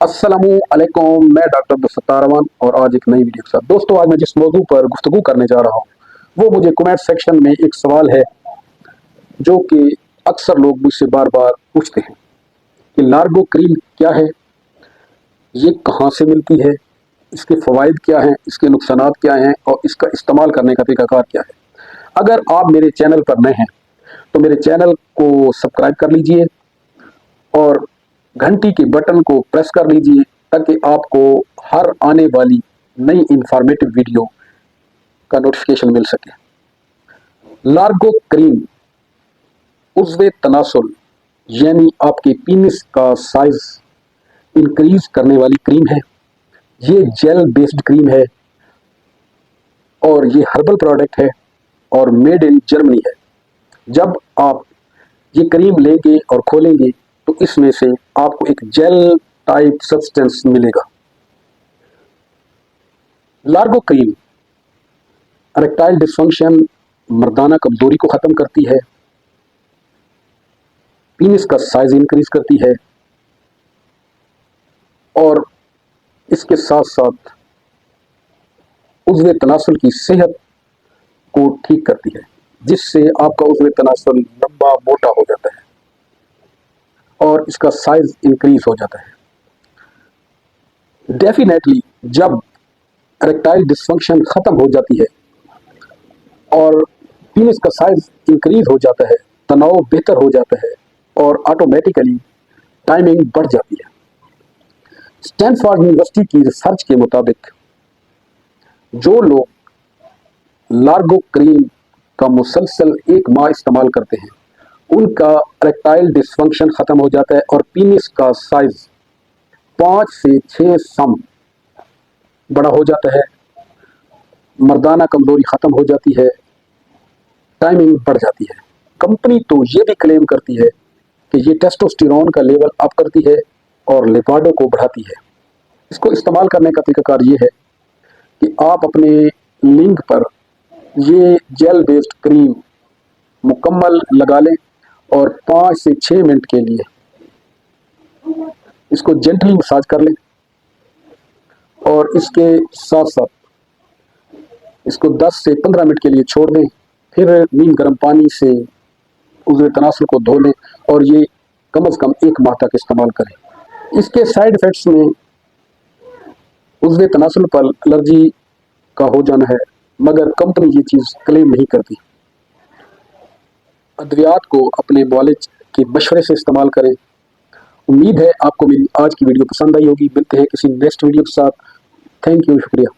अस्सलामुअलैकुम, मैं डॉक्टर अब्दुल रहमान और आज एक नई वीडियो के साथ। दोस्तों, आज मैं जिस मौजू पर गुफ्तगू करने जा रहा हूँ वो मुझे कमेंट सेक्शन में एक सवाल है जो कि अक्सर लोग मुझसे बार बार पूछते हैं कि लार्गो क्रीम क्या है, ये कहाँ से मिलती है, इसके फ़वाइद क्या हैं, इसके नुकसानात क्या हैं और इसका इस्तेमाल करने का तरीक़ाकार क्या है। अगर आप मेरे चैनल पर नए हैं तो मेरे चैनल को सब्सक्राइब कर लीजिए और घंटी के बटन को प्रेस कर लीजिए ताकि आपको हर आने वाली नई इंफॉर्मेटिव वीडियो का नोटिफिकेशन मिल सके। लार्गो क्रीम उज़्वे तनासुल यानी आपके पीनिस का साइज इंक्रीज करने वाली क्रीम है। ये जेल बेस्ड क्रीम है और ये हर्बल प्रोडक्ट है और मेड इन जर्मनी है। जब आप ये क्रीम लेंगे और खोलेंगे तो इसमें से आपको एक जेल टाइप सब्सटेंस मिलेगा। लार्गो क्रीम इरेक्टाइल डिसफंक्शन, मर्दाना कमजोरी को ख़त्म करती है, पीनिस का साइज इंक्रीज करती है और इसके साथ साथ उज़्वे तनासुल की सेहत को ठीक करती है, जिससे आपका उज़्वे तनासुल लंबा मोटा हो जाता है और इसका साइज इंक्रीज हो जाता है। डेफिनेटली जब इरेक्टाइल डिसफंक्शन ख़त्म हो जाती है और पीनिस का साइज इंक्रीज हो जाता है, तनाव बेहतर हो जाता है और ऑटोमेटिकली टाइमिंग बढ़ जाती है। स्टैनफोर्ड यूनिवर्सिटी की रिसर्च के मुताबिक जो लोग लार्गो क्रीम का मुसलसल 1 माह इस्तेमाल करते हैं उनका इरेक्टाइल डिसफंक्शन ख़त्म हो जाता है और पीनिस का साइज 5 से 6 सम बड़ा हो जाता है, मर्दाना कमजोरी ख़त्म हो जाती है, टाइमिंग बढ़ जाती है। कंपनी तो ये भी क्लेम करती है कि ये टेस्टोस्टेरोन का लेवल अप करती है और लिपिडो को बढ़ाती है। इसको इस्तेमाल करने का तरीकाकार ये है कि आप अपने लिंग पर ये जेल बेस्ड क्रीम मुकम्मल लगा लें और 5 से 6 मिनट के लिए इसको जेंटली मसाज कर लें और इसके साथ साथ इसको 10 से 15 मिनट के लिए छोड़ दें। फिर नीम गर्म पानी से उज़्वे तनासुल को धो लें और ये कम अज़ कम 1 माह तक इस्तेमाल करें। इसके साइड इफ़ेक्ट्स में उज़्वे तनासुल पर एलर्जी का हो जाना है, मगर कंपनी ये चीज़ क्लेम नहीं करती। अद्वियात को अपने मुआलिज के मशवरे से इस्तेमाल करें। उम्मीद है आपको मेरी आज की वीडियो पसंद आई होगी। मिलते हैं किसी नेक्स्ट वीडियो के साथ। थैंक यू, शुक्रिया।